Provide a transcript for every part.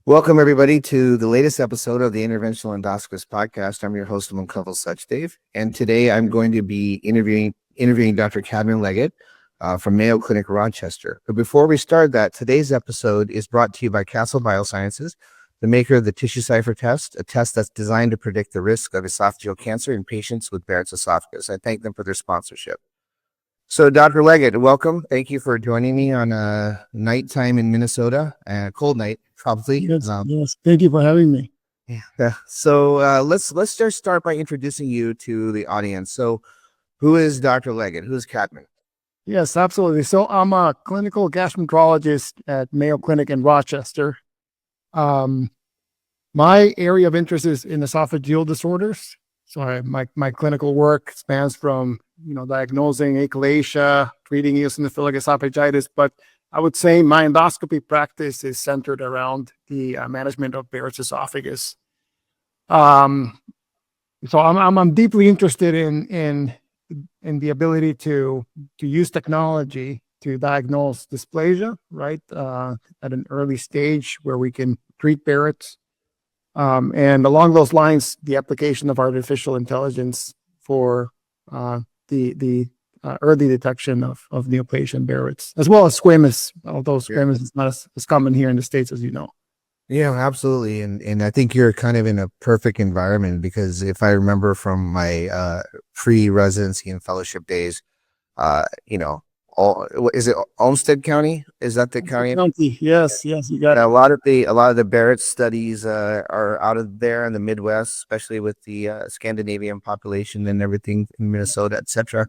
Welcome, everybody, to the latest episode of the Interventional Endoscopist Podcast. I'm your host, Such Dave, and today I'm going to be interviewing Dr. Cadman Leggett from Mayo Clinic, Rochester. But before we start that, today's episode is brought to you by Castle Biosciences, the maker of the TissueCypher test, a test that's designed to predict the risk of esophageal cancer in patients with Barrett's esophagus. I thank them for their sponsorship. So, Dr. Leggett, welcome. Thank you for joining me on a nighttime in Minnesota, a cold night, probably. Yes. Thank you for having me. Yeah. So let's just start by introducing you to the audience. So, who is Dr. Leggett? Who's Cadman? Yes, absolutely. So I'm a clinical gastroenterologist at Mayo Clinic in Rochester. My area of interest is in esophageal disorders. So my clinical work spans from diagnosing achalasia, treating eosinophilic esophagitis, but I would say my endoscopy practice is centered around the management of Barrett's esophagus. So I'm deeply interested in the ability to use technology to diagnose dysplasia, right, at an early stage where we can treat Barrett's. And along those lines, the application of artificial intelligence for the early detection of neoplasia and Barrett's, as well as squamous, although squamous is not as common here in the States, as you know. Yeah, absolutely. And I think you're kind of in a perfect environment because if I remember from my pre-residency and fellowship days, is it Olmsted County? Is that the county? Yes, you got it. A lot of the Barrett studies are out of there in the Midwest, especially with the Scandinavian population and everything in Minnesota, etc.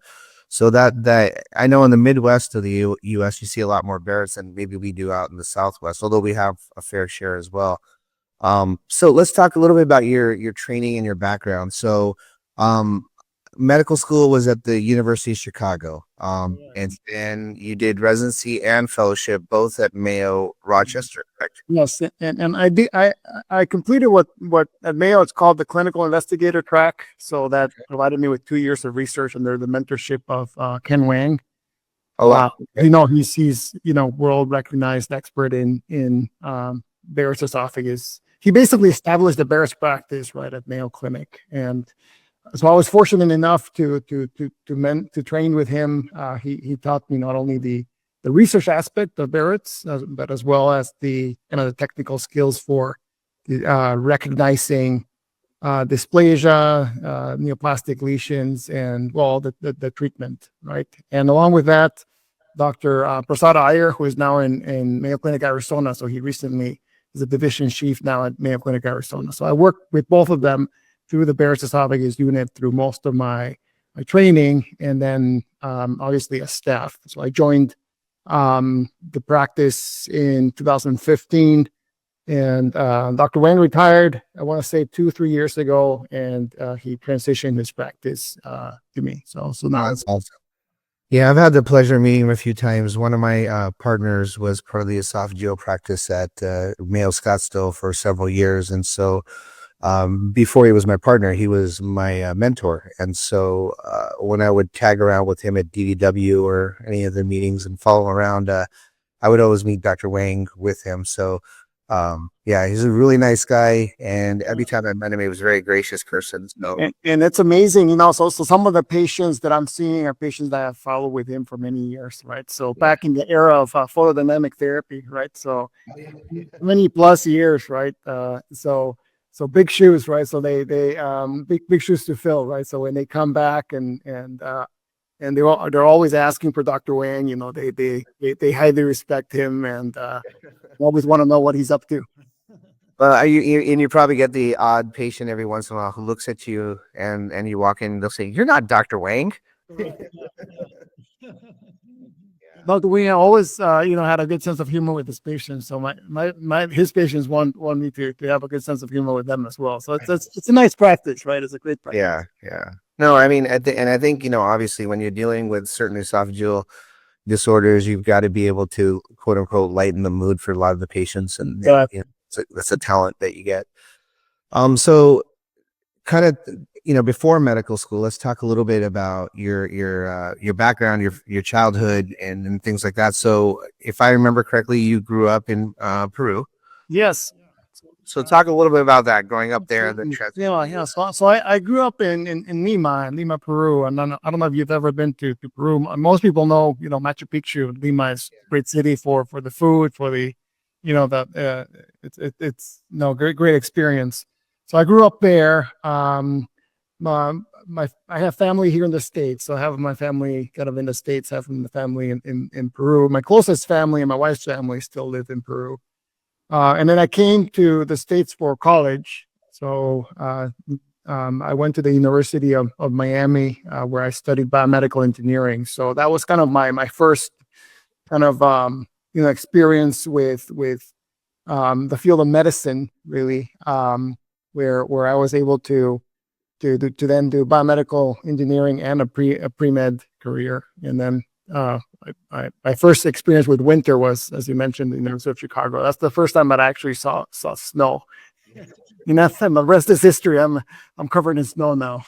So that I know in the Midwest of the U.S. you see a lot more Barrett's than maybe we do out in the Southwest, although we have a fair share as well. So let's talk a little bit about your training and your background. So, medical school was at the University of Chicago, and then you did residency and fellowship both at Mayo Rochester, correct? Yes, and I completed what at Mayo it's called the clinical investigator track. So that provided me with 2 years of research under the mentorship of Ken Wang. Oh, wow. He's world recognized expert in Barrett's esophagus. He basically established the Barrett's practice right at Mayo Clinic, and so I was fortunate enough to train with him. He taught me not only the research aspect of Barrett's, but as well as the technical skills for recognizing dysplasia, neoplastic lesions, and the treatment, right? And along with that, Dr. Prasad Iyer, who is now in Mayo Clinic, Arizona. So he recently is a division chief now at Mayo Clinic, Arizona. So I worked with both of them through the Barrett's esophagus unit through most of my training, and then obviously as staff. So I joined the practice in 2015, and Dr. Wang retired, I want to say 2-3 years ago, and he transitioned his practice to me. So now That's awesome. Yeah, I've had the pleasure of meeting him a few times. One of my partners was part of the esophageal practice at Mayo Scottsdale for several years, and so before he was my partner, he was my mentor. And so when I would tag around with him at DDW or any of the meetings and follow around, I would always meet Dr. Wang with him. So he's a really nice guy. And every time I met him, he was a very gracious person. So. And it's amazing, so some of the patients that I'm seeing are patients that I've followed with him for many years, right? So back in the era of photodynamic therapy, right? So many plus years, right? So big shoes, right? So they big shoes to fill, right? So when they come back and they're always asking for Dr. Wang, they highly respect him and always want to know what he's up to. Well, you probably get the odd patient every once in a while who looks at you and you walk in, they'll say, "You're not Dr. Wang." Dr. Wang always, had a good sense of humor with his patients. So his patients want me to have a good sense of humor with them as well. So it's a nice practice, right? It's a great practice. Yeah. No, I mean, I think obviously when you're dealing with certain esophageal disorders, you've got to be able to quote unquote lighten the mood for a lot of the patients, and that's a talent that you get. So kind of before medical school, let's talk a little bit about your background, your childhood, and things like that. So, if I remember correctly, you grew up in Peru. Yes. So talk a little bit about that growing up there. Yeah. So I grew up in Lima, Peru, and I don't know if you've ever been to Peru. Most people know, Machu Picchu. Lima is a great city for the food, for the, it's no great experience. So I grew up there. I have family here in the States, so I have my family kind of in the States, have the family in Peru. My closest family and my wife's family still live in Peru. And then I came to the States for college. So I went to the University of Miami, where I studied biomedical engineering. So that was kind of my first kind of experience with the field of medicine, really, where I was able to then do biomedical engineering and a pre-med career. And then my first experience with winter was, as you mentioned, in the University of Chicago. That's the first time that I actually saw snow. And the rest is history. I'm covered in snow now.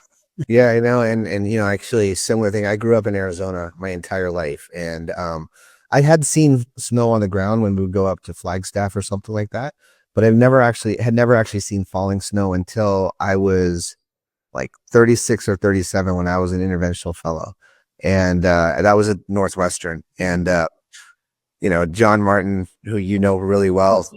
Yeah, I know. And actually similar thing. I grew up in Arizona my entire life. And I had seen snow on the ground when we would go up to Flagstaff or something like that. But I've never actually seen falling snow until I was like 36 or 37 when I was an interventional fellow. And that was at Northwestern. And John Martin, who really well.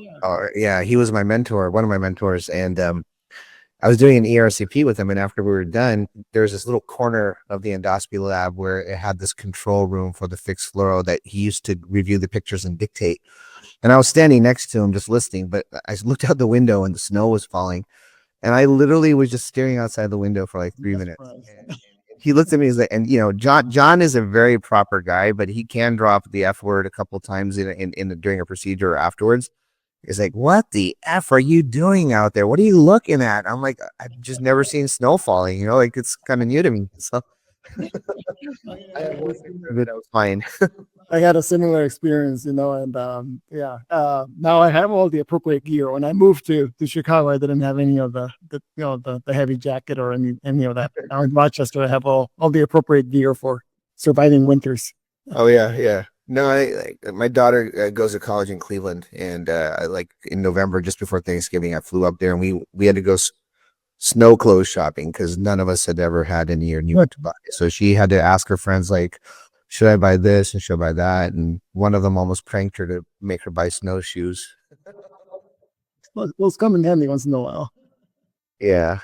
He was my mentor, one of my mentors. And I was doing an ERCP with him. And after we were done, there was this little corner of the endoscopy lab where it had this control room for the fixed fluoro that he used to review the pictures and dictate. And I was standing next to him just listening, but I looked out the window and the snow was falling. And I literally was just staring outside the window for like 3 minutes. He looked at me, he's like, and John is a very proper guy, but he can drop the F word a couple times during a procedure or afterwards. He's like, "What the F are you doing out there? What are you looking at?" I'm like, "I've just never seen snow falling, like it's kind of new to me." So I was fine. I had a similar experience, and now I have all the appropriate gear. When I moved to Chicago, I didn't have any of the heavy jacket or any of that. Now in Rochester, I have all the appropriate gear for surviving winters. Oh yeah. No, my daughter goes to college in Cleveland, and in November, just before Thanksgiving, I flew up there, and we had to go snow clothes shopping because none of us had ever had any or knew what to buy. So she had to ask her friends, like, should I buy this and should I buy that? And one of them almost pranked her to make her buy snowshoes. Well, it's come in handy once in a while. Yeah.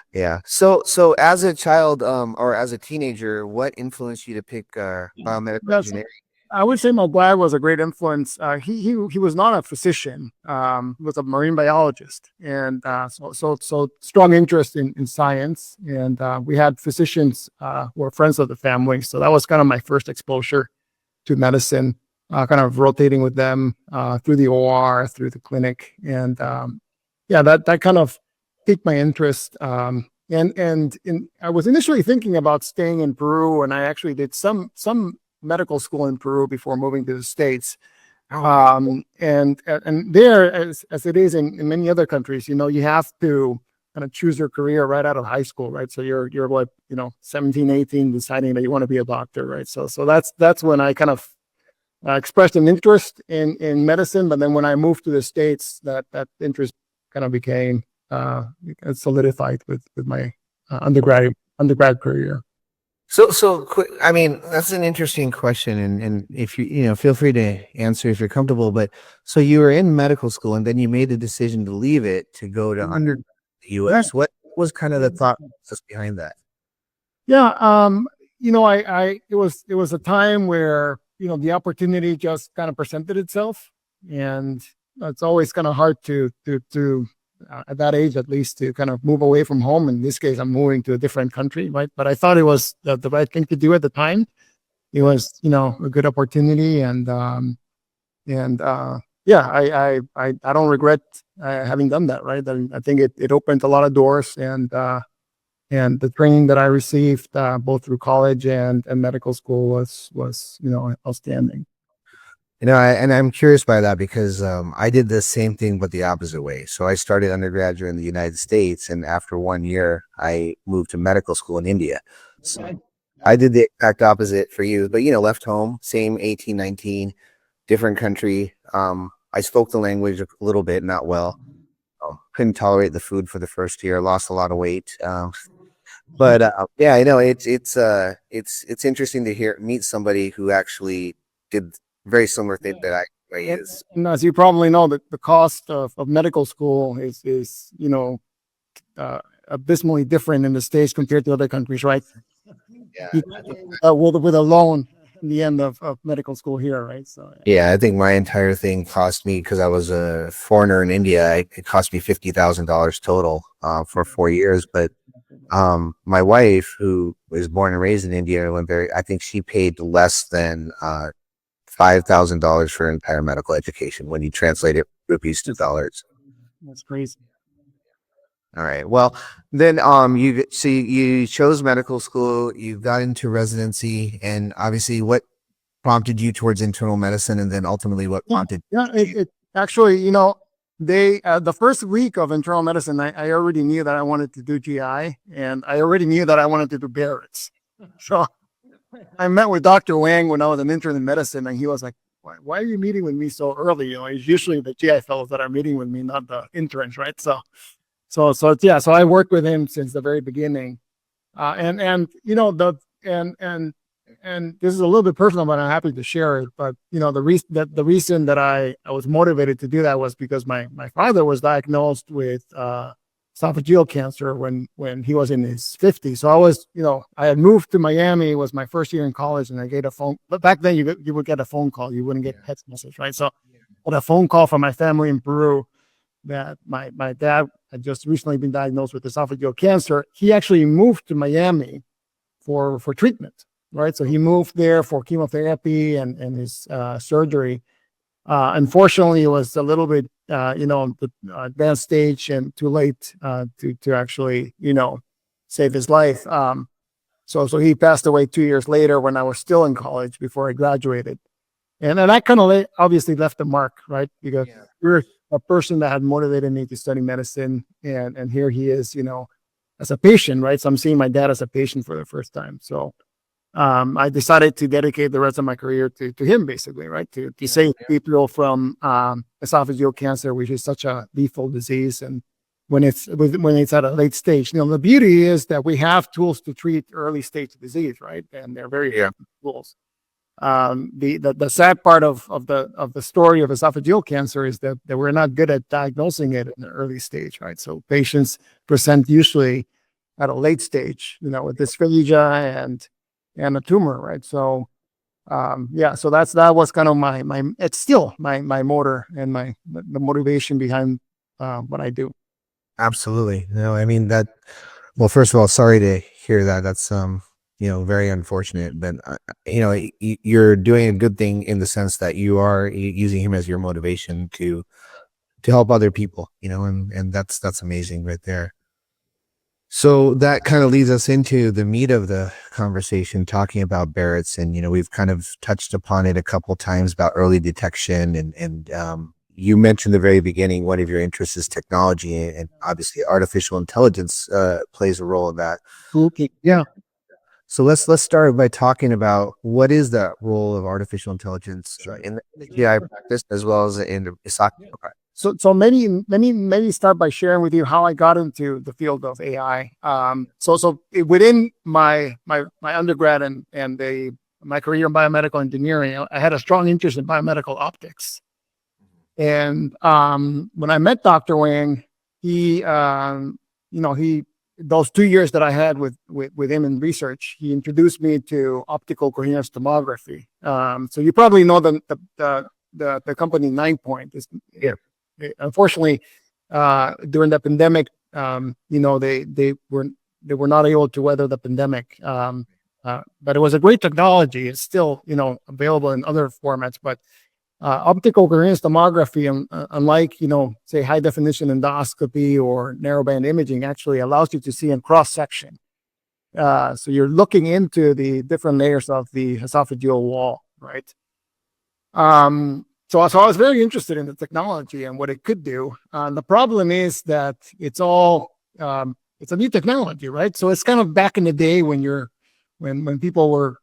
So as a child, or as a teenager, what influenced you to pick biomedical engineering? I would say my dad was a great influence. He was not a physician. He was a marine biologist, and so strong interest in science. And we had physicians who were friends of the family, so that was kind of my first exposure to medicine. Kind of rotating with them through the OR, through the clinic, and that kind of piqued my interest. I was initially thinking about staying in Peru, and I actually did some medical school in Peru before moving to the States. And there, as it is in many other countries, you have to kind of choose your career right out of high school, right? So you're like, 17, 18, deciding that you want to be a doctor, right? So that's when I kind of expressed an interest in medicine. But then when I moved to the States, that interest kind of became solidified with my undergrad career. So I mean, that's an interesting question, and if you feel free to answer if you're comfortable. But so you were in medical school, and then you made the decision to leave it to go to under the U.S. What was kind of the thought process behind that? Yeah, it was a time where the opportunity just kind of presented itself, and it's always kind of hard to at that age, at least, to kind of move away from home. In this case, I'm moving to a different country, right? But I thought it was the right thing to do at the time. It was, a good opportunity, I don't regret having done that, right? I think it opened a lot of doors, and the training that I received both through college and medical school was outstanding. And I'm curious by that because I did the same thing, but the opposite way. So I started undergraduate in the United States, and after 1 year, I moved to medical school in India. So I did the exact opposite for you, but left home, same 18, 19, different country. I spoke the language a little bit, not well. couldn't tolerate the food for the first year, lost a lot of weight. But yeah, I know it's interesting to meet somebody who actually did very similar thing that I And, is. and as you probably know, the cost of medical school is abysmally different in the States compared to other countries, right? Yeah, You, with a loan in the end of medical school here, right? So yeah, I think my entire thing cost me, because I was a foreigner in India. It cost me $50,000 total for 4 years. But my wife, who was born and raised in India, I think she paid less than $5,000 for entire medical education when you translate it rupees to dollars. that's crazy. All right. Well, then you chose medical school, you got into residency, and obviously what prompted you towards internal medicine, and then ultimately what prompted It actually, the first week of internal medicine, I already knew that I wanted to do GI, and I already knew that I wanted to do Barrett's. So I met with Dr. Wang when I was an intern in medicine, and he was like, why are you meeting with me so early? It's usually the GI fellows that are meeting with me, not the interns, right? So I worked with him since the very beginning. And this is a little bit personal, but I'm happy to share it. But the reason that I was motivated to do that was because my father was diagnosed with esophageal cancer when he was in his 50s. So I had moved to Miami. It was my first year in college, and I get a phone. But back then, you would get a phone call. You wouldn't get a text message, right? So I got a phone call from my family in Peru that my dad had just recently been diagnosed with esophageal cancer. He actually moved to Miami for treatment, right? So he moved there for chemotherapy and his surgery. Unfortunately, it was a little bit, the advanced stage and too late to actually, save his life. So he passed away 2 years later when I was still in college before I graduated. And that kind of obviously left a mark, right? Because you're a person that had motivated me to study medicine. And here he is, as a patient, right? So I'm seeing my dad as a patient for the first time. So I decided to dedicate the rest of my career to him, basically, right? To save people from esophageal cancer, which is such a lethal disease. And when it's at a late stage, the beauty is that we have tools to treat early stage disease, right? And they're very effective tools. The sad part of the story of esophageal cancer is that we're not good at diagnosing it in the early stage, right? So patients present usually at a late stage, with dysphagia and a tumor, right? So so that was kind of it's still my motor and the motivation behind what I do. Absolutely. No, I mean that. Well, first of all, sorry to hear that. That's very unfortunate. But you're doing a good thing in the sense that you are using him as your motivation to help other people. And that's amazing right there. So that kind of leads us into the meat of the conversation, talking about Barrett's, and we've kind of touched upon it a couple times about early detection, and you mentioned the very beginning, one of your interests is technology, and obviously artificial intelligence plays a role in that. Okay. Yeah. So let's start by talking about what is the role of artificial intelligence in the GI practice as well as in the esophageal practice. So many start by sharing with you how I got into the field of AI. So within my undergrad and my career in biomedical engineering, I had a strong interest in biomedical optics. And when I met Dr. Wang, he those 2 years that I had with him in research, he introduced me to optical coherence tomography. So you probably know the company 9Point. Unfortunately, during the pandemic, they were not able to weather the pandemic. But it was a great technology. It's still available in other formats, but optical coherence tomography, unlike say high definition endoscopy or narrowband imaging, actually allows you to see in cross section. So you're looking into the different layers of the esophageal wall, right? So I was very interested in the technology and what it could do. The problem is that it's a new technology, right? So it's kind of back in the day when people were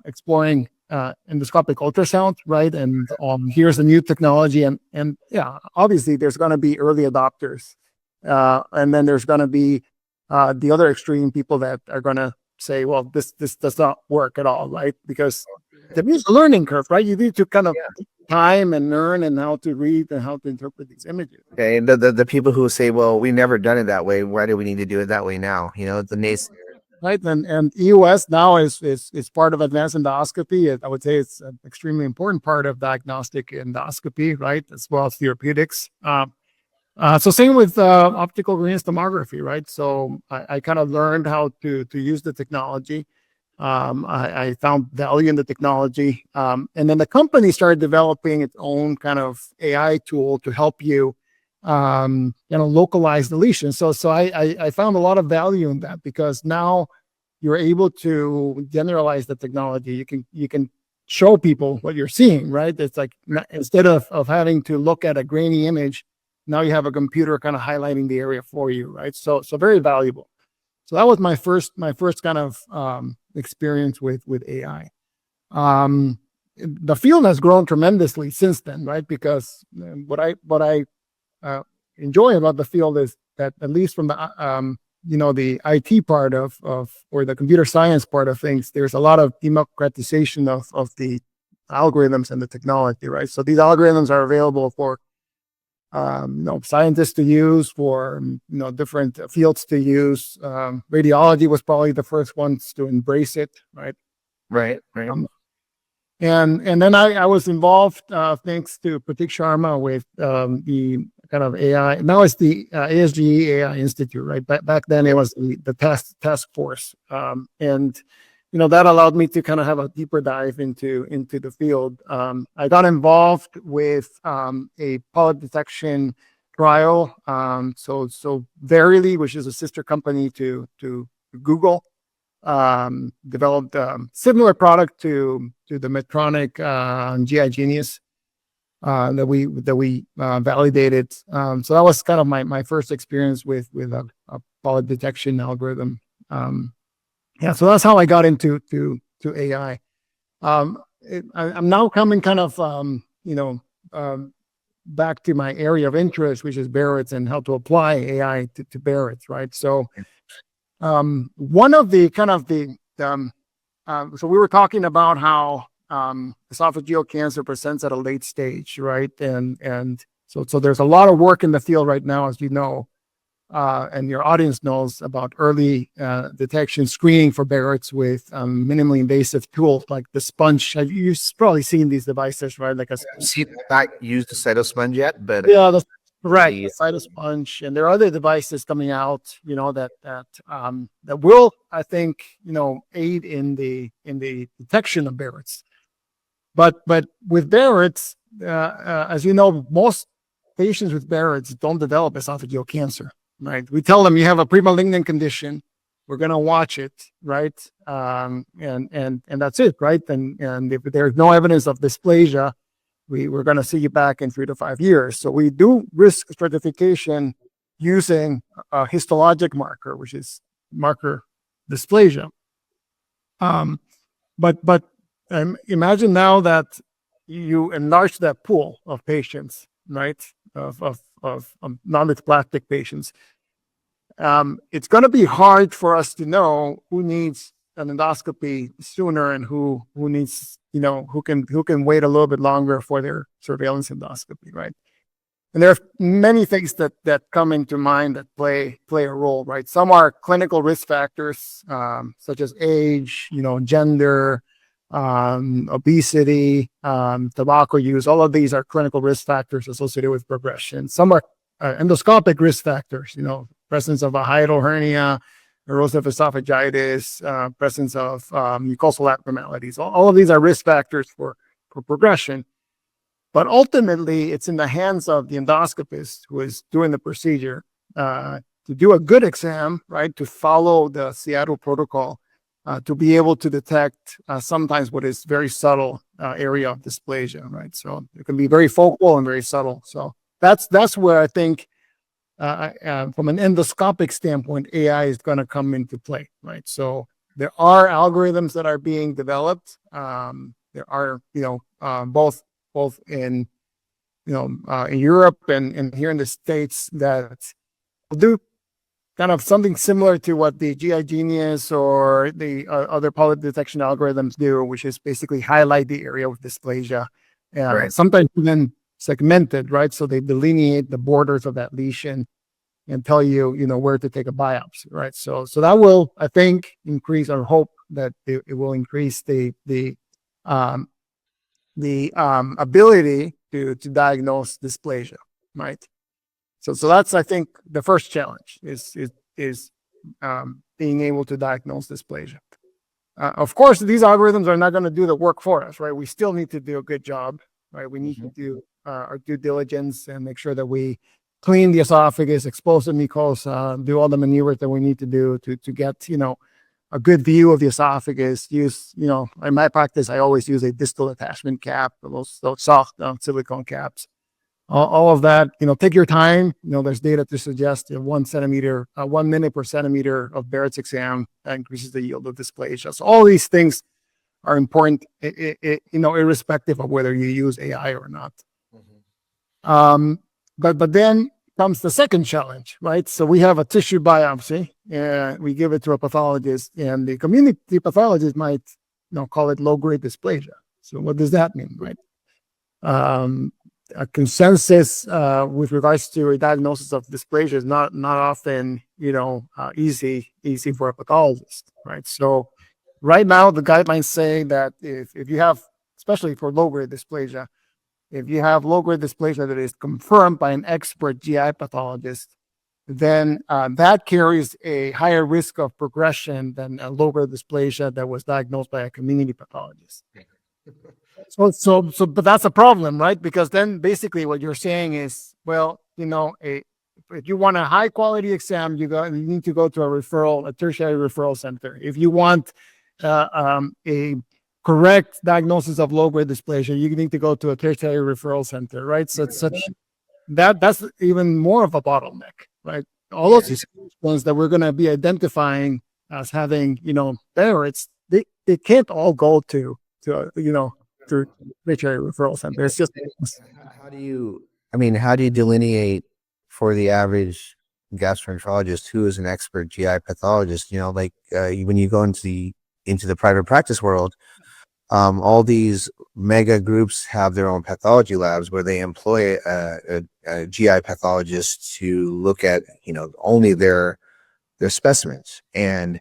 exploring endoscopic ultrasound, right? And here's a new technology, and yeah, obviously there's going to be early adopters, and then there's going to be the other extreme people that are going to say, well, this does not work at all, right? Because there is a learning curve, right? You need to kind of time and learn and how to read and how to interpret these images. Okay, and the people who say, well, we never done it that way, why do we need to do it that way now? The naysayers. Right, and EUS now is part of advanced endoscopy. I would say it's an extremely important part of diagnostic endoscopy, right, as well as therapeutics. So same with optical Gaussian tomography, right? So I kind of learned how to use the technology. I found value in the technology, and then the company started developing its own kind of AI tool to help you localize the lesion. So I found a lot of value in that, because now you're able to generalize the technology. You can show people what you're seeing, right? It's like, instead of having to look at a grainy image, now you have a computer kind of highlighting the area for you, right? So very valuable. So that was my first kind of experience with AI. The field has grown tremendously since then, right? Because what I enjoy about the field is that, at least from the the IT part of or the computer science part of things, there's a lot of democratization of the algorithms and the technology, right? So these algorithms are available for scientists to use, for different fields to use. Radiology was probably the first ones to embrace it, right? Right. And then I was involved, thanks to Pratik Sharma, with the kind of AI. Now it's the ASGE AI Institute, right? Back then it was the task force, and that allowed me to kind of have a deeper dive into the field. I got involved with a polyp detection trial. So Verily, which is a sister company to Google, developed a similar product to the Medtronic GI Genius that we validated. So that was kind of my first experience with a polyp detection algorithm. So that's how I got into AI. I'm now coming kind of back to my area of interest, which is Barrett's, and how to apply AI to Barrett's, right? So one of the kind of so we were talking about how esophageal cancer presents at a late stage, right? And so there's a lot of work in the field right now, as you know, and your audience knows, about early detection, screening for Barrett's with minimally invasive tools like the sponge. You've probably seen these devices, right? Like not used the cytosponge yet, but right, the cytosponge, and there are other devices coming out, that will, I think, aid in the detection of Barrett's. But with Barrett's, as you know, most patients with Barrett's don't develop esophageal cancer, right? We tell them, you have a premalignant condition, we're going to watch it, right? And that's it, right? And if there's no evidence of dysplasia, we're going to see you back in 3 to 5 years. So we do risk stratification using a histologic marker, which is marker dysplasia. But imagine now that you enlarge that pool of patients, right? Of non-dysplastic patients. It's going to be hard for us to know who needs an endoscopy sooner and who needs, who can wait a little bit longer for their surveillance endoscopy, right? And there are many things that come into mind that play a role, right? Some are clinical risk factors, such as age, gender, obesity, tobacco use. All of these are clinical risk factors associated with progression. Some are endoscopic risk factors, presence of a hiatal hernia, erosive esophagitis, presence of mucosal abnormalities. All of these are risk factors for progression. But ultimately, it's in the hands of the endoscopist who is doing the procedure to do a good exam, right? To follow the Seattle protocol, to be able to detect sometimes what is very subtle area of dysplasia, right? So it can be very focal and very subtle. So that's where I think, from an endoscopic standpoint, AI is going to come into play, right? So there are algorithms that are being developed. there are, both in, in Europe and here in the States that do kind of something similar to what the GI Genius or the other polyp detection algorithms do, which is basically highlight the area of dysplasia. Right. Sometimes even segmented, right? So they delineate the borders of that lesion and tell you, where to take a biopsy, right? So that will, I think, increase or hope that it will increase the ability to diagnose dysplasia, right? So that's, I think, the first challenge is being able to diagnose dysplasia. Of course, these algorithms are not going to do the work for us, right? We still need to do a good job, right? We need to do our due diligence and make sure that we clean the esophagus, expose the mucosa, do all the maneuvers that we need to do to get, a good view of the esophagus. Use, in my practice, I always use a distal attachment cap, those soft silicone caps. All of that, take your time. There's data to suggest 1 minute per centimeter of Barrett's exam increases the yield of dysplasia. So all these things are important, irrespective of whether you use AI or not. But then comes the second challenge, right? So we have a tissue biopsy, and we give it to a pathologist, and the community pathologist might, call it low-grade dysplasia. So what does that mean, right? A consensus with regards to a diagnosis of dysplasia is not often, easy for a pathologist, right? So right now, the guidelines say that if you have, especially for low-grade dysplasia, if you have low-grade dysplasia that is confirmed by an expert GI pathologist, then that carries a higher risk of progression than a low-grade dysplasia that was diagnosed by a community pathologist. But that's a problem, right? Because then basically what you're saying is, well, if you want a high-quality exam, you need to go to a tertiary referral center. If you want a correct diagnosis of low-grade dysplasia, you need to go to a tertiary referral center, right? So it's that's even more of a bottleneck, right? All those ones that we're going to be identifying as having, Barrett's, they can't all go to tertiary referral center. It's just how do you delineate for the average gastroenterologist who is an expert GI pathologist? When you go into the private practice world, all these mega groups have their own pathology labs where they employ a GI pathologist to look at, only their specimens. And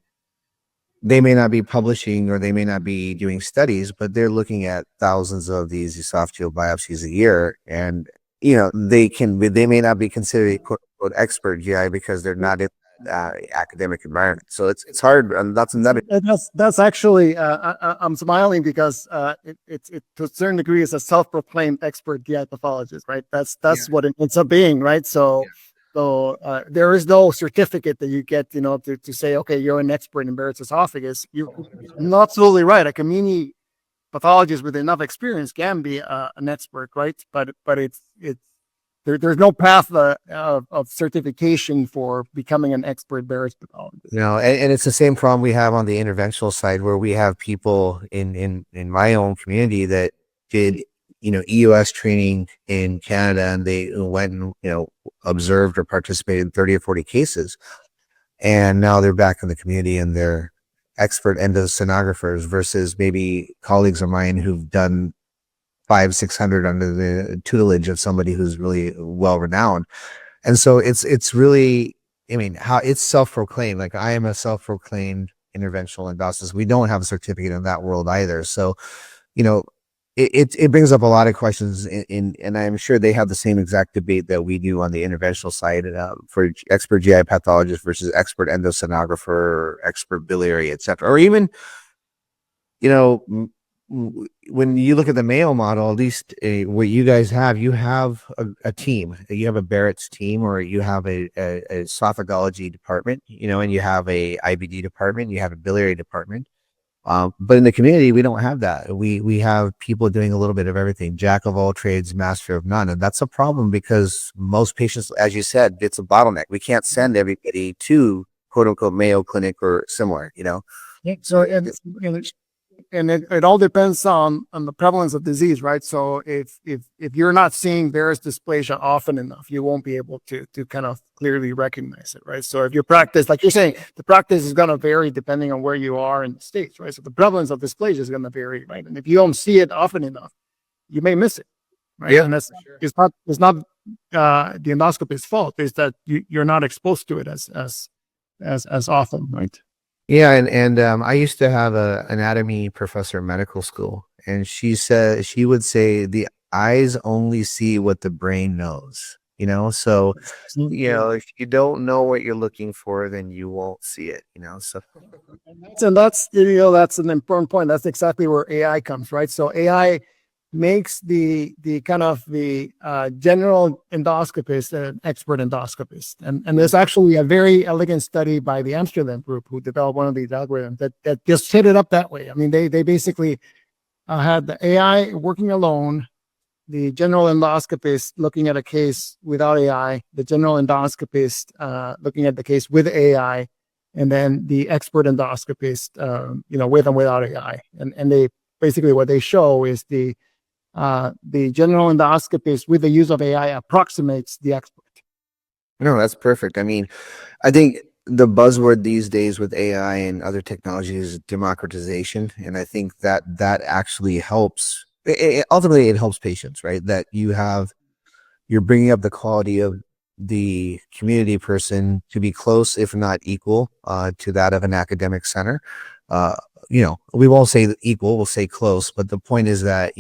they may not be publishing or they may not be doing studies, but they're looking at thousands of these esophageal biopsies a year. And, they may not be considered quote unquote expert GI because they're not in academic environment. So it's hard. And that's another. That's actually, I'm smiling because it's to a certain degree is a self-proclaimed expert GI pathologist, right? That's what it ends up being, right? So there is no certificate that you get, to say, okay, you're an expert in Barrett's esophagus. You're absolutely right. A community pathologist with enough experience can be an expert, right? But there's no path of certification for becoming an expert Barrett's pathologist. And it's the same problem we have on the interventional side, where we have people in my own community that did, EUS training in Canada, and they went and, observed or participated in 30 or 40 cases. And now they're back in the community and they're expert endosonographers versus maybe colleagues of mine who've done 500-600 under the tutelage of somebody who's really well renowned. And so it's really, how it's self-proclaimed. Like, I am a self-proclaimed interventional endoscopist. We don't have a certificate in that world either. So, it brings up a lot of questions, and I'm sure they have the same exact debate that we do on the interventional side for expert GI pathologist versus expert endosonographer, or expert biliary, etc. Or even, when you look at the Mayo model, at least what you guys have, you have a team. You have a Barrett's team, or you have a esophagology department, and you have a IBD department, you have a biliary department. But in the community, we don't have that. We have people doing a little bit of everything, jack of all trades, master of none. And that's a problem because most patients, as you said, it's a bottleneck. We can't send everybody to quote unquote Mayo Clinic or similar, So, it all depends on the prevalence of disease, right? So if you're not seeing Barrett's dysplasia often enough, you won't be able to kind of clearly recognize it, right? So if your practice, like you're saying, the practice is going to vary depending on where you are in the states, right? So the prevalence of dysplasia is going to vary, right? And if you don't see it often enough, you may miss it, right? Yeah. And it's not the endoscopist's fault. It's that you're not exposed to it as often, right? Yeah, and I used to have a anatomy professor in medical school, and she would say the eyes only see what the brain knows. So if you don't know what you're looking for, then you won't see it. So That's that's an important point. That's exactly where AI comes, right? So AI makes the kind of the general endoscopist an expert endoscopist, and there's actually a very elegant study by the Amsterdam group who developed one of these algorithms that just set it up that way. I mean, they basically had the AI working alone, the general endoscopist looking at a case without AI, the general endoscopist looking at the case with AI, and then the expert endoscopist, with and without AI. And they basically what they show is the general endoscopist with the use of AI approximates the expert. no, that's perfect. I mean, I think the buzzword these days with AI and other technologies is democratization, and I think that actually helps. Ultimately, it helps patients, right? That you're bringing up the quality of the community person to be close, if not equal, to that of an academic center. We won't say equal, we'll say close, but the point is that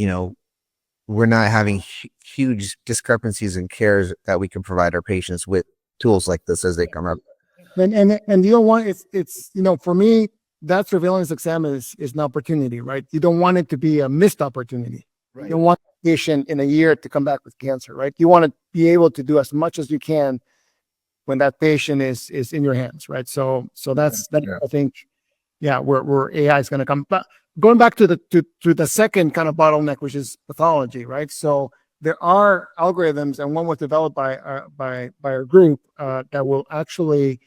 we're not having huge discrepancies in cares that we can provide our patients with tools like this as they come up. And you don't want it's for me, that surveillance exam is an opportunity, right? You don't want it to be a missed opportunity. Right. You don't want a patient in a year to come back with cancer, right? You want to be able to do as much as you can when that patient is in your hands, right? So that's Yeah. I think, where AI is going to come. But going back to the second kind of bottleneck, which is pathology, right? So there are algorithms, and one was developed by our group that will actually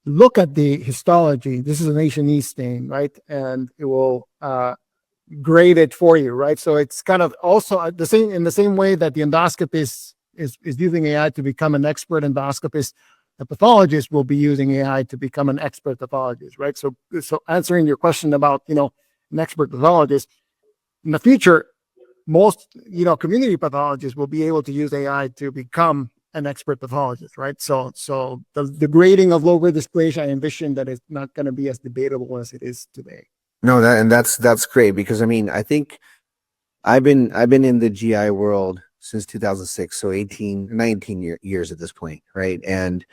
look at the histology. This is an H&E stain, right? And it will grade it for you, right? So it's kind of also in the same way that the endoscopist is using AI to become an expert endoscopist. The pathologist will be using AI to become an expert pathologist, right? So answering your question about an expert pathologist in the future, most community pathologists will be able to use AI to become an expert pathologist, right? So the grading of low-grade dysplasia, I envision that it's not going to be as debatable as it is today. No, that's great, because I mean, I think I've been in the GI world since 2006, so 19 years at this point, right? And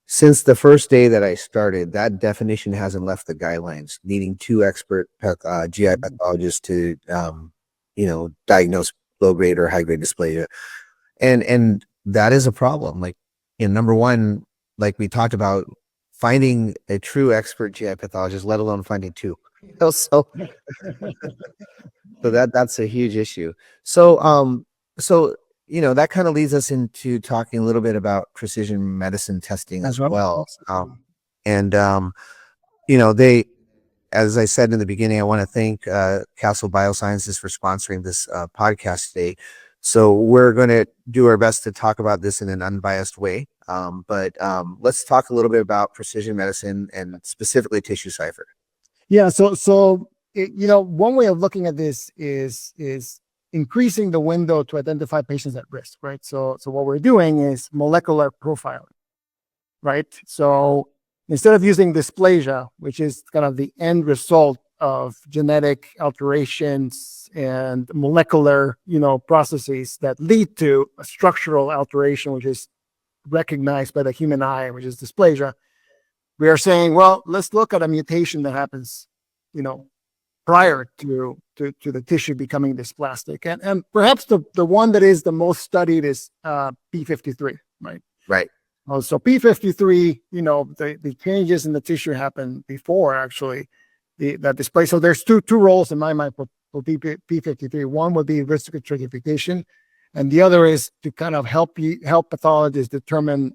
since the first day that I started, that definition hasn't left the guidelines, needing two expert GI pathologists to diagnose low grade or high grade dysplasia, and that is a problem. Like, number one, like we talked about, finding a true expert GI pathologist, let alone finding two. So that's a huge issue. So that kind of leads us into talking a little bit about precision medicine testing as well. They, as I said in the beginning, I want to thank Castle Biosciences for sponsoring this podcast today. So we're going to do our best to talk about this in an unbiased way. But let's talk a little bit about precision medicine and specifically TissueCypher. Yeah. So one way of looking at this is increasing the window to identify patients at risk, right? So what we're doing is molecular profiling, right? So instead of using dysplasia, which is kind of the end result of genetic alterations and molecular, processes that lead to a structural alteration, which is recognized by the human eye, which is dysplasia, we are saying, well, let's look at a mutation that happens, prior to the tissue becoming dysplastic. And perhaps the one that is the most studied is P53, right? Right. So P53, the changes in the tissue happen before actually that display. So there's two roles in my mind for P53. One would be risk stratification, and the other is to kind of help pathologists determine,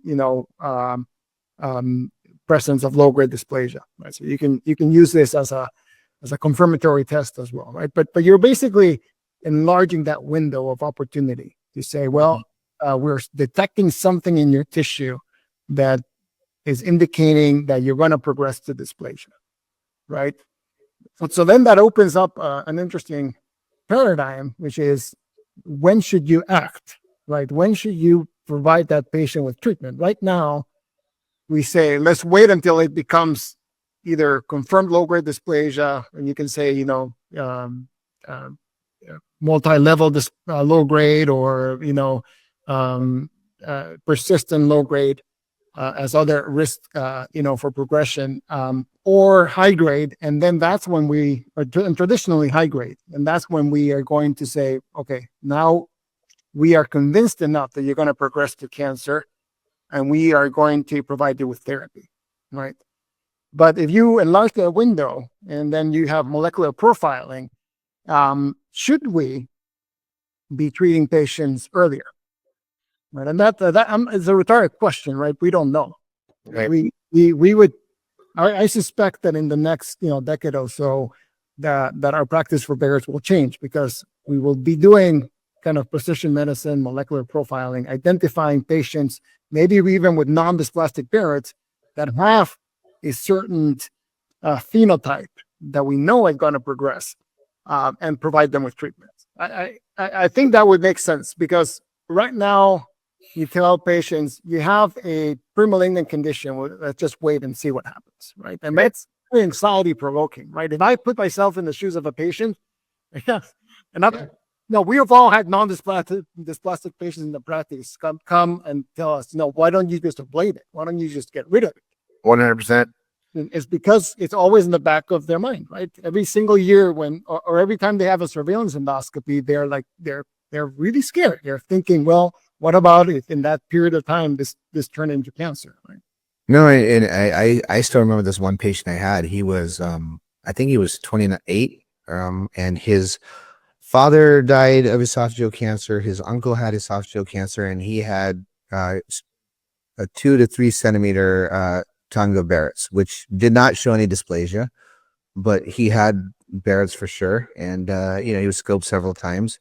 presence of low-grade dysplasia. Right. So you can use this as a as a confirmatory test as well, right? But you're basically enlarging that window of opportunity to say, well, we're detecting something in your tissue that is indicating that you're going to progress to dysplasia, right? So then that opens up an interesting paradigm, which is when should you act, right? When should you provide that patient with treatment? Right now, we say, let's wait until it becomes either confirmed low-grade dysplasia, and you can say, uh, multi-level low-grade, or, persistent low-grade, as other risk, for progression, or high grade. And then that's when we are traditionally high grade. And that's when we are going to say, okay, now we are convinced enough that you're going to progress to cancer, and we are going to provide you with therapy, right? But if you enlarge the window and then you have molecular profiling, should we be treating patients earlier? Right, and that is a rhetorical question, right? We don't know. Right. We would. I suspect that in the next decade or so, that our practice for Barrett's will change, because we will be doing kind of precision medicine, molecular profiling, identifying patients, maybe even with non-dysplastic Barrett's, that have a certain phenotype that we know is going to progress, and provide them with treatment. I think that would make sense, because right now you tell patients you have a pre-malignant condition. Well, let's just wait and see what happens, right? And that's very anxiety provoking, right? If I put myself in the shoes of a patient, yeah, and no, we have all had dysplastic patients in the practice come and tell us, why don't you just ablate it? Why don't you just get rid of it? 100%. It's because it's always in the back of their mind, right? Every single year or every time they have a surveillance endoscopy, they're really scared. They're thinking, well, what about if in that period of time this turned into cancer, right? No, and I still remember this one patient I had. He was I think he was 28, and his father died of esophageal cancer. His uncle had esophageal cancer, and he had a 2 to 3 centimeter tongue of Barrett's, which did not show any dysplasia, but he had Barrett's for sure. And he was scoped several times.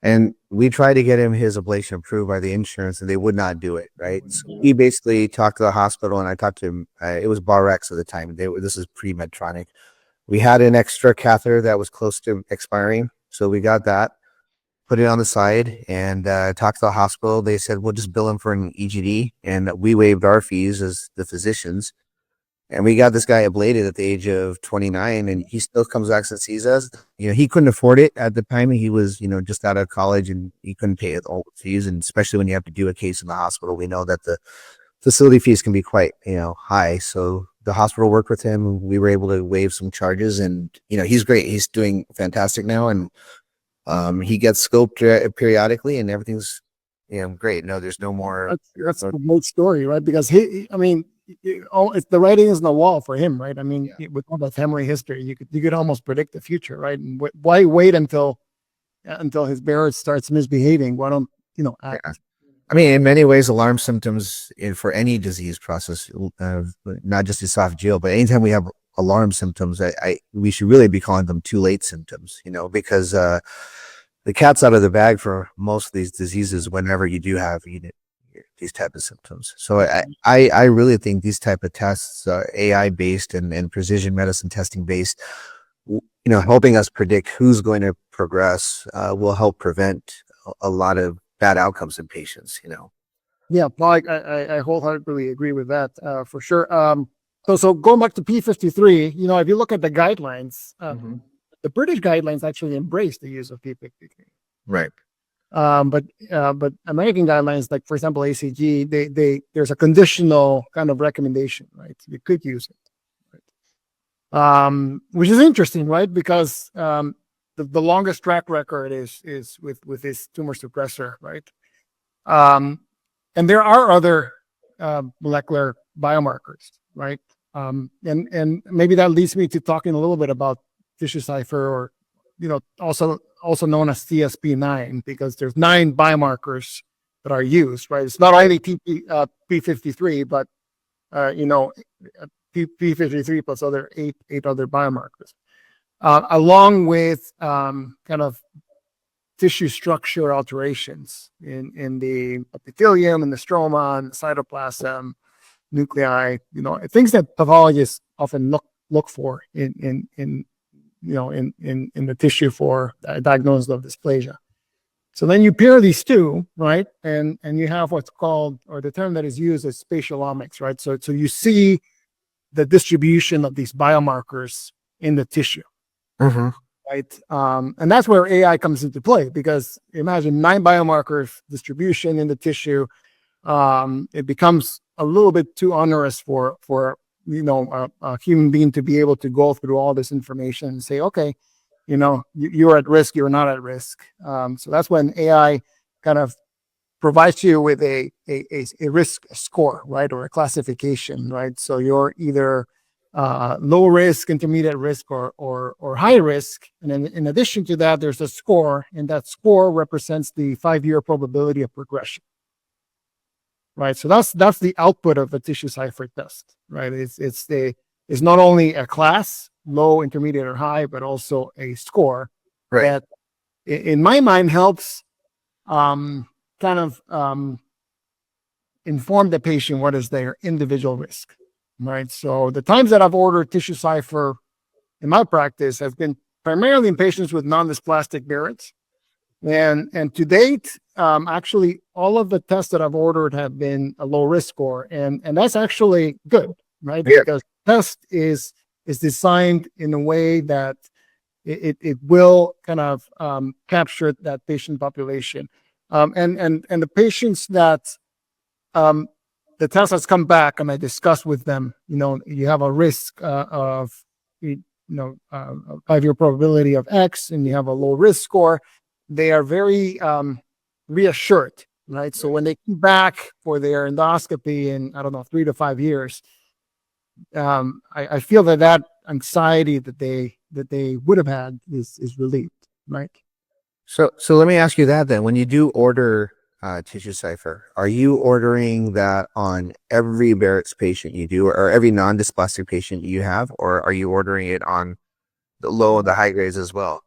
And we tried to get him his ablation approved by the insurance, and they would not do it, right? So he basically talked to the hospital, and I talked to him. It was Barrett at the time. This is pre-Medtronic. We had an extra catheter that was close to expiring, so we got that, put it on the side, and talked to the hospital. They said, we'll just bill him for an EGD, and we waived our fees as the physicians. And we got this guy ablated at the age of 29, and he still comes back and sees us. He couldn't afford it at the time. He was, just out of college, and he couldn't pay all the fees. And especially when you have to do a case in the hospital, we know that the facility fees can be quite, high. So the hospital worked with him. We were able to waive some charges, and, he's great. He's doing fantastic now. And he gets scoped periodically, and everything's, great. No, there's no more. That's a great story, right? Because it's the writing is on the wall for him, right? I mean, with all the family history, you could almost predict the future, right? And why wait until his Barrett starts misbehaving? Why don't act? Yeah. I mean, in many ways, alarm symptoms for any disease process, not just esophageal, but anytime we have alarm symptoms, we should really be calling them too late symptoms, because the cat's out of the bag for most of these diseases whenever you do have these type of symptoms. So I really think these type of tests, AI based and precision medicine testing based, helping us predict who's going to progress, will help prevent a lot of bad outcomes in patients. Yeah, well, I wholeheartedly agree with that, for sure. So going back to P53, if you look at the guidelines, the British guidelines actually embrace the use of P53. Right. But American guidelines, like for example ACG, there's a conditional kind of recommendation, right? You could use it, right? Which is interesting, right? Because the longest track record is with this tumor suppressor, right? And there are other molecular biomarkers, right? And maybe that leads me to talking a little bit about TissueCypher, or also known as TSP9, because there's 9 biomarkers that are used, right? It's not only P53, but P53 plus eight other biomarkers. along with kind of tissue structure alterations in the epithelium and the stroma and the cytoplasm, nuclei, things that pathologists often look for in the tissue for diagnosis of dysplasia. So then you pair these two, right? And you have what's called, or the term that is used is spatialomics, right? So you see the distribution of these biomarkers in the tissue, right? And that's where AI comes into play, because imagine 9 biomarkers distribution in the tissue. It becomes a little bit too onerous for a human being to be able to go through all this information and say, okay, you're at risk, you're not at risk. So that's when AI kind of provides you with a risk score, right, or a classification, right? So you're either low risk, intermediate risk, or high risk. And then in addition to that, there's a score, and that score represents the 5-year probability of progression. Right, so that's the output of a TissueCypher test, right? It's not only a class, low, intermediate, or high, but also a score that, in my mind, helps kind of inform the patient what is their individual risk, right? So the times that I've ordered TissueCypher in my practice have been primarily in patients with non-dysplastic Barrett's. And to date, actually, all of the tests that I've ordered have been a low risk score, and that's actually good, right? Yeah. Because the test is designed in a way that it will kind of capture that patient population, and the patients that the test has come back, and I discussed with them, you have a risk of a 5-year probability of X, and you have a low risk score. They are very reassured, right? So when they come back for their endoscopy in, 3 to 5 years, I feel that anxiety that they would have had is relieved, right? So let me ask you that then. When you do order TissueCypher, are you ordering that on every Barrett's patient you do, or every non-dysplastic patient you have, or are you ordering it on the low and the high grades as well?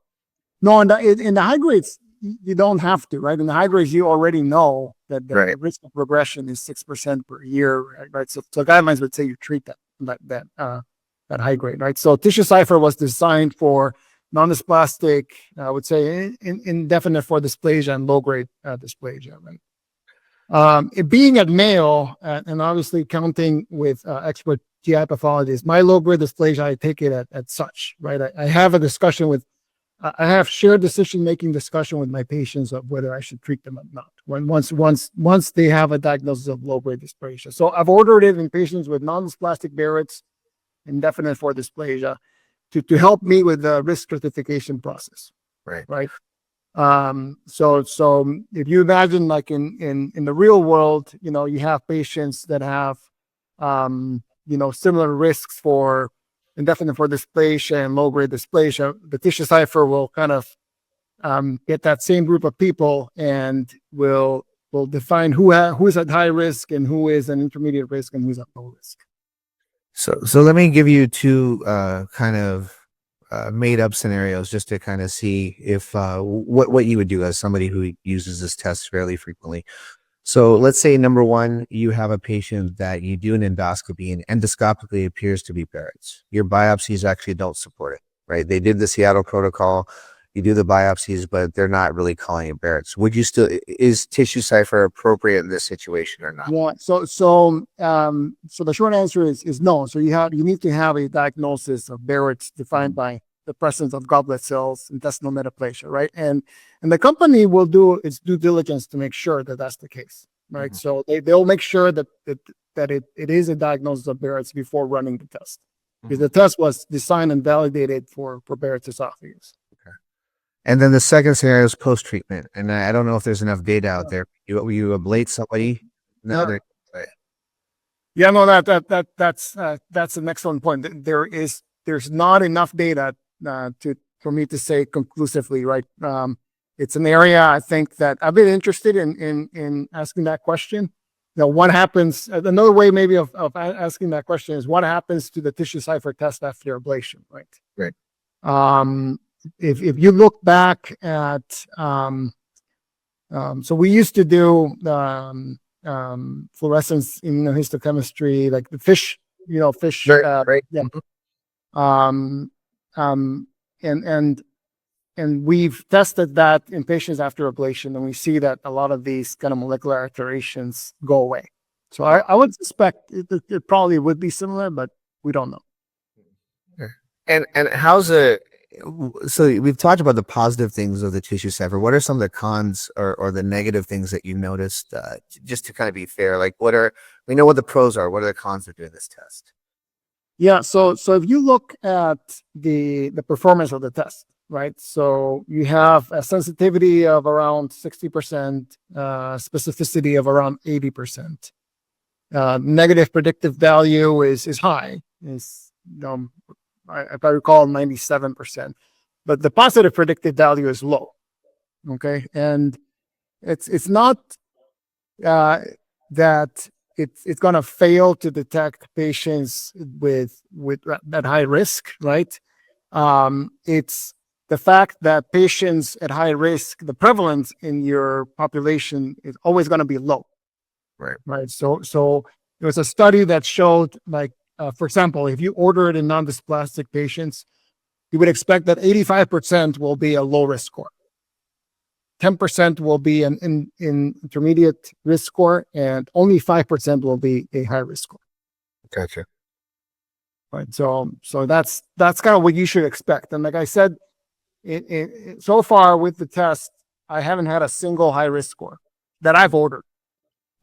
No, in the high grades, you don't have to, right? In the high grades, you already know that the risk of progression is 6% per year, right? So guidelines would say you treat that high grade, right? So TissueCypher was designed for non-dysplastic, I would say indefinite for dysplasia and low grade dysplasia, right? It being at Mayo, and obviously counting with expert GI pathologists, my low grade dysplasia, I take it at such, right? I have a discussion I have shared decision-making discussion with my patients of whether I should treat them or not once they have a diagnosis of low-grade dysplasia. So I've ordered it in patients with non-dysplastic Barrett's, indefinite for dysplasia, to help me with the risk stratification process. Right. So if you imagine, like in the real world, you have patients that have similar risks for indefinite for dysplasia and low-grade dysplasia. The TissueCypher will kind of get that same group of people and will define who is at high risk and who is an intermediate risk and who's at low risk. So let me give you 2 kind of made up scenarios just to kind of see if what you would do as somebody who uses this test fairly frequently. So let's say, number 1, you have a patient that you do an endoscopy and endoscopically appears to be Barrett's. Your biopsies actually don't support it, right? They did the Seattle protocol. You do the biopsies, but they're not really calling it Barrett's. Is TissueCypher appropriate in this situation or not? Yeah. So the short answer is no. So you need to have a diagnosis of Barrett's defined by the presence of goblet cells, intestinal metaplasia, right? And the company will do its due diligence to make sure that that's the case, right? So they'll make sure that it is a diagnosis of Barrett's before running the test, because the test was designed and validated for Barrett's esophagus. Okay. And then the second scenario is post-treatment, and I don't know if there's enough data out there. You ablate somebody. Yeah, no, that's an excellent point. There's not enough data for me to say conclusively, right? It's an area I think that I've been interested in asking that question. What happens? Another way maybe of asking that question is what happens to the TissueCypher test after ablation, right? Right. If you look back at, so we used to do fluorescence immunohistochemistry, like the fish, fish, Right. yeah. Um, um, and we've tested that in patients after ablation, and we see that a lot of these kind of molecular alterations go away. So I would suspect it probably would be similar, but we don't know. And how's so we've talked about the positive things of the TissueCypher. What are some of the cons or the negative things that you've noticed? Just to kind of be fair, like we know what the pros are. What are the cons of doing this test? Yeah, so if you look at the performance of the test, right? So you have a sensitivity of around 60%, specificity of around 80%. Negative predictive value is high. Is if I recall, 97%. But the positive predictive value is low. Okay, and it's not that it's going to fail to detect patients with at high risk, right? It's the fact that patients at high risk, the prevalence in your population is always going to be low, right? So there was a study that showed, like, for example, if you order it in non-dysplastic patients, you would expect that 85% will be a low risk score. 10% will be an intermediate risk score, and only 5% will be a high risk score. Gotcha. Right. So that's kind of what you should expect. And like I said, so far with the test, I haven't had a single high risk score that I've ordered.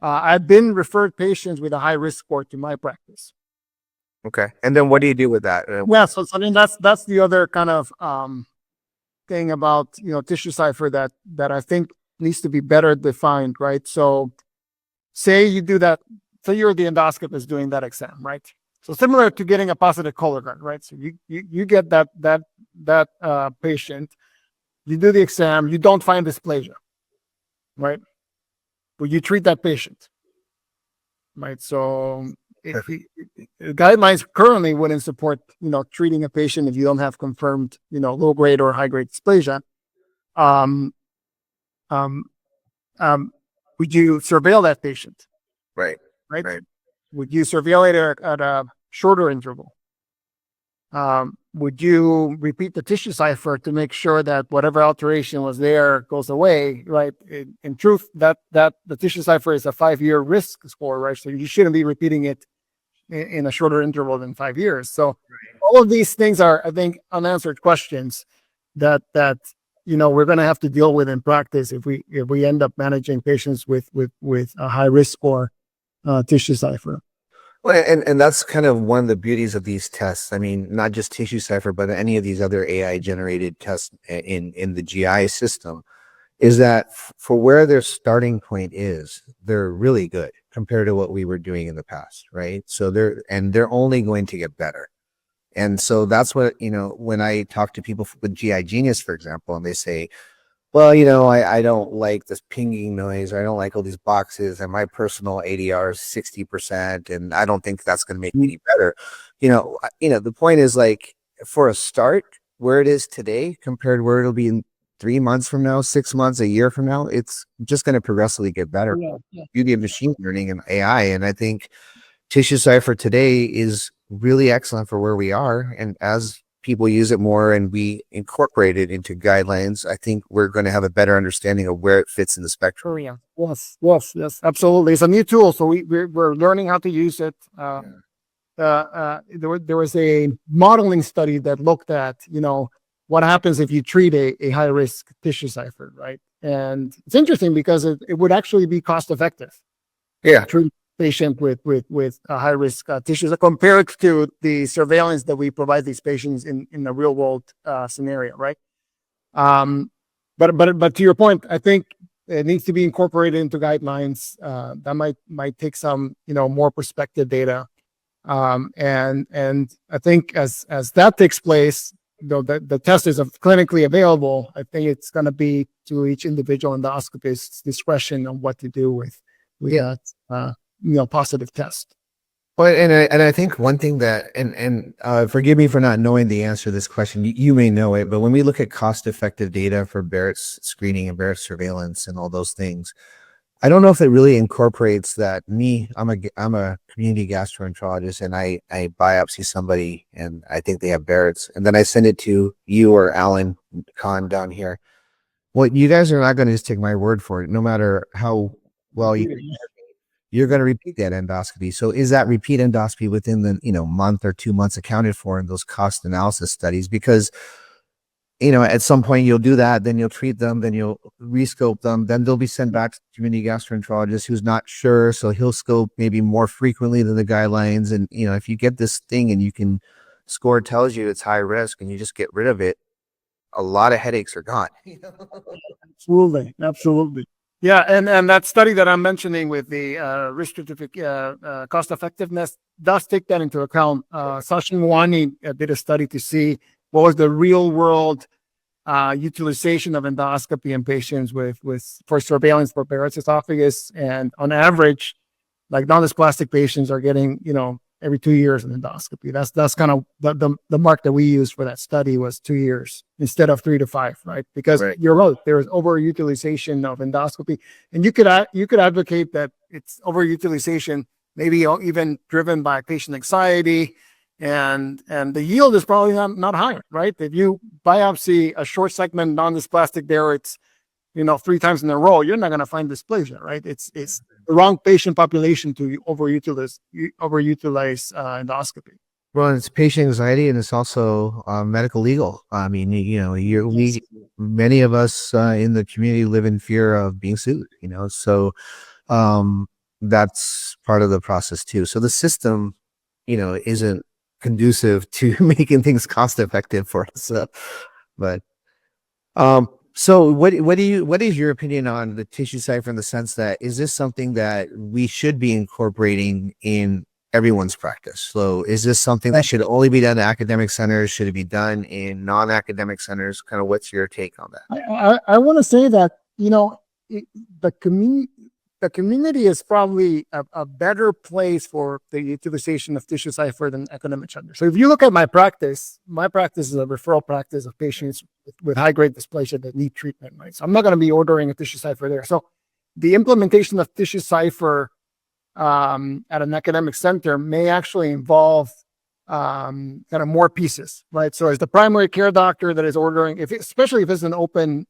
I've been referred patients with a high risk score to my practice. Okay. And then what do you do with that? Well, so I mean that's the other kind of thing about TissueCypher that I think needs to be better defined, right? So say you do that, say you're the endoscopist doing that exam, right? So similar to getting a positive Cologuard, right? So you get that patient, you do the exam, you don't find dysplasia, right? But you treat that patient, right? So guidelines currently wouldn't support treating a patient if you don't have confirmed low grade or high grade dysplasia. Would you surveil that patient? Right. Would you surveil it at a shorter interval? Would you repeat the TissueCypher to make sure that whatever alteration was there goes away, right? In truth, that the TissueCypher is a 5-year risk score, right? So you shouldn't be repeating it in a shorter interval than 5 years. So all of these things are, I think, unanswered questions that we're going to have to deal with in practice if we end up managing patients with a high risk score TissueCypher. Well, and that's kind of one of the beauties of these tests. I mean, not just TissueCypher, but any of these other AI generated tests in the GI system, is that for where their starting point is, they're really good compared to what we were doing in the past, right? So they're only going to get better. And so that's what, when I talk to people with GI Genius, for example, and they say, well, I don't like this pinging noise, or I don't like all these boxes, and my personal ADR is 60%, and I don't think that's going to make me any better. The point is, like, for a start, where it is today compared to where it'll be in 3 months from now, 6 months, a year from now, it's just going to progressively get better. Beauty of machine learning and AI. And I think TissueCypher today is really excellent for where we are. And as people use it more and we incorporate it into guidelines, I think we're going to have a better understanding of where it fits in the spectrum. Yes, absolutely. It's a new tool, so we're learning how to use it. There was a modeling study that looked at what happens if you treat a high risk TissueCypher, right? And it's interesting because it would actually be cost effective. Treat patient with a high risk tissues compared to the surveillance that we provide these patients in the real world scenario, right? But to your point, I think it needs to be incorporated into guidelines. That might take some more prospective data, and I think as that takes place, the test is clinically available. I think it's going to be to each individual endoscopist's discretion on what to do with that positive test. Well, and I think one thing that forgive me for not knowing the answer to this question. You may know it, but when we look at cost-effective data for Barrett's screening and Barrett's surveillance and all those things, I don't know if it really incorporates that. I'm a community gastroenterologist, and I biopsy somebody, and I think they have Barrett's, and then I send it to you or Alan Kahn down here. Well, you guys are not going to just take my word for it, no matter how well you're going to repeat that endoscopy. So is that repeat endoscopy within the, month or 2 months accounted for in those cost analysis studies? Because, at some point you'll do that, then you'll treat them, then you'll rescope them, then they'll be sent back to the community gastroenterologist who's not sure. So he'll scope maybe more frequently than the guidelines. And, if you get this thing and you can score tells you it's high risk and you just get rid of it, a lot of headaches are gone. Absolutely. Absolutely. Yeah. And that study that I'm mentioning with the risk cost effectiveness does take that into account. Sachin Wani did a study to see what was the real world utilization of endoscopy in patients for surveillance for Barrett's esophagus. And on average, like non-dysplastic patients are getting, every 2 years an endoscopy. That's kind of the mark that we used for that study was 2 years instead of 3 to 5, right? Because you're right, there is overutilization of endoscopy, and you could advocate that it's overutilization, maybe even driven by patient anxiety, and the yield is probably not high, right? If you biopsy a short segment non-dysplastic Barrett's, 3 times in a row, you're not going to find dysplasia, right? It's the wrong patient population to overutilize endoscopy. Well, it's patient anxiety, and it's also medical legal. I mean, many of us in the community live in fear of being sued. So that's part of the process too. So the system, isn't conducive to making things cost effective for us. But so what is your opinion on the TissueCypher in the sense that is this something that we should be incorporating in everyone's practice? So is this something that should only be done in academic centers? Should it be done in non-academic centers? Kind of what's your take on that? I want to say that, the community is probably a better place for the utilization of TissueCypher than academic centers. So if you look at my practice is a referral practice of patients with high-grade dysplasia that need treatment, right? So I'm not going to be ordering a TissueCypher there. So the implementation of TissueCypher at an academic center may actually involve kind of more pieces, right? So as the primary care doctor that is ordering, especially if it's an open,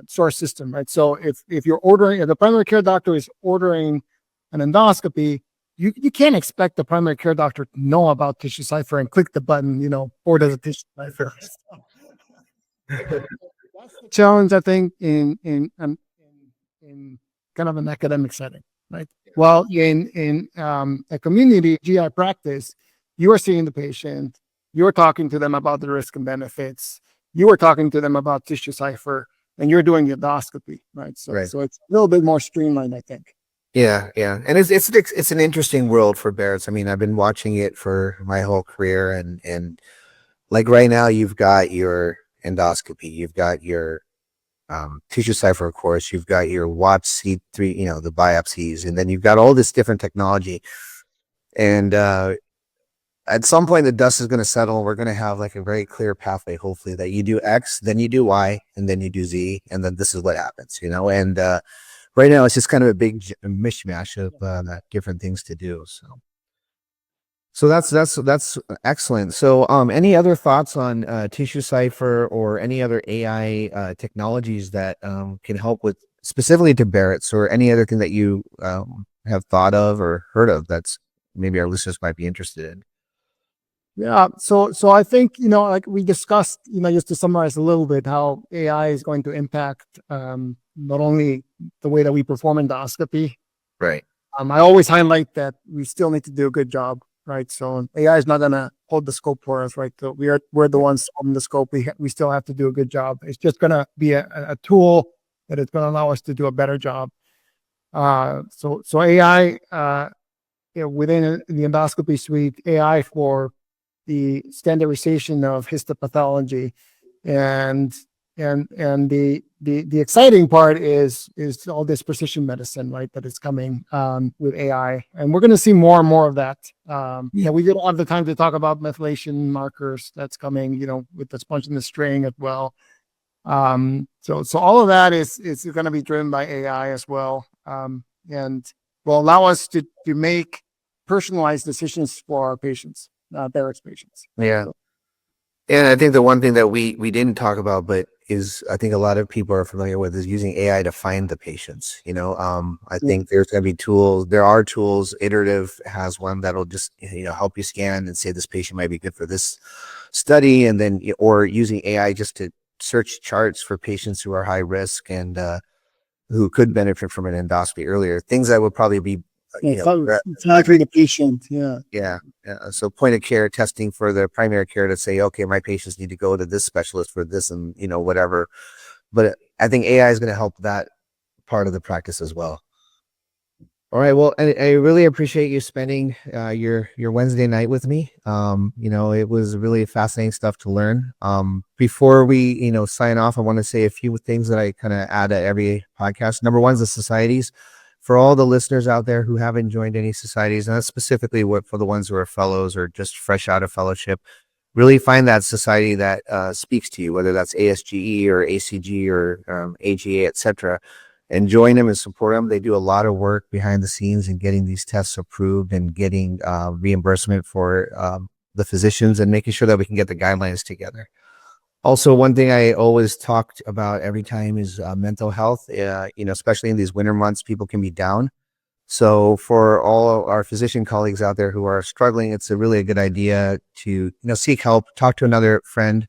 source system, right? So if you're ordering, if the primary care doctor is ordering an endoscopy, you can't expect the primary care doctor to know about TissueCypher and click the button, order the TissueCypher. That's the challenge, I think, in kind of an academic setting, right? Well, in a community GI practice, you are seeing the patient, you're talking to them about the risk and benefits, you are talking to them about TissueCypher, and you're doing the endoscopy, right? So it's a little bit more streamlined, I think. Yeah, and it's an interesting world for Barrett's. I mean, I've been watching it for my whole career, and like right now, you've got your endoscopy, you've got your TissueCypher, of course, you've got your Watts C3, the biopsies, and then you've got all this different technology. And at some point, the dust is going to settle. We're going to have like a very clear pathway, hopefully, that you do X, then you do Y, and then you do Z, and then this is what happens, And right now, it's just kind of a big mishmash of different things to do. So that's excellent. So any other thoughts on TissueCypher or any other AI technologies that can help with specifically to Barrett's, or any other thing that you have thought of or heard of that's maybe our listeners might be interested in? Yeah. So I think, like we discussed, just to summarize a little bit how AI is going to impact not only the way that we perform endoscopy. Right. I always highlight that we still need to do a good job, right? So AI is not going to hold the scope for us, right? So we're the ones holding the scope. We still have to do a good job. It's just going to be a tool that is going to allow us to do a better job. So AI within the endoscopy suite, AI for the standardization of histopathology and and the exciting part is all this precision medicine, right? That is coming with AI, and we're going to see more and more of that. We get all the time to talk about methylation markers that's coming, with the sponge and the string as well. So all of that is going to be driven by AI as well, and will allow us to make personalized decisions for our patients, Barrett's patients. Yeah. And I think the one thing that we didn't talk about, but is I think a lot of people are familiar with, is using AI to find the patients. I think there's going to be tools. There are tools. Iterative has one that'll just help you scan and say this patient might be good for this study, and then or using AI just to search charts for patients who are high risk and who could benefit from an endoscopy earlier. Things that would probably be exactly the patient. Yeah. So point of care testing for the primary care to say, okay, my patients need to go to this specialist for this and, whatever. But I think AI is going to help that part of the practice as well. All right. Well, I really appreciate you spending your Wednesday night with me. It was really fascinating stuff to learn. Before we, sign off, I want to say a few things that I kind of add at every podcast. Number one is the societies. For all the listeners out there who haven't joined any societies, and that's specifically for the ones who are fellows or just fresh out of fellowship, really find that society that speaks to you, whether that's ASGE or ACG or AGA, etc., and join them and support them. They do a lot of work behind the scenes in getting these tests approved and getting reimbursement for the physicians and making sure that we can get the guidelines together. Also, one thing I always talked about every time is mental health. Especially in these winter months, people can be down. So for all our physician colleagues out there who are struggling, it's a good idea to seek help, talk to another friend,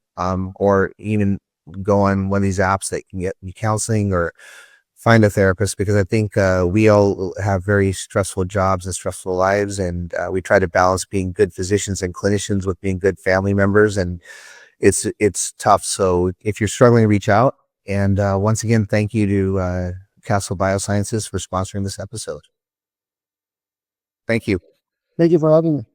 or even go on one of these apps that can get you counseling or find a therapist, because I think we all have very stressful jobs and stressful lives, and we try to balance being good physicians and clinicians with being good family members, and it's tough. So if you're struggling, reach out. And once again, thank you to Castle Biosciences for sponsoring this episode. Thank you. Thank you for having me.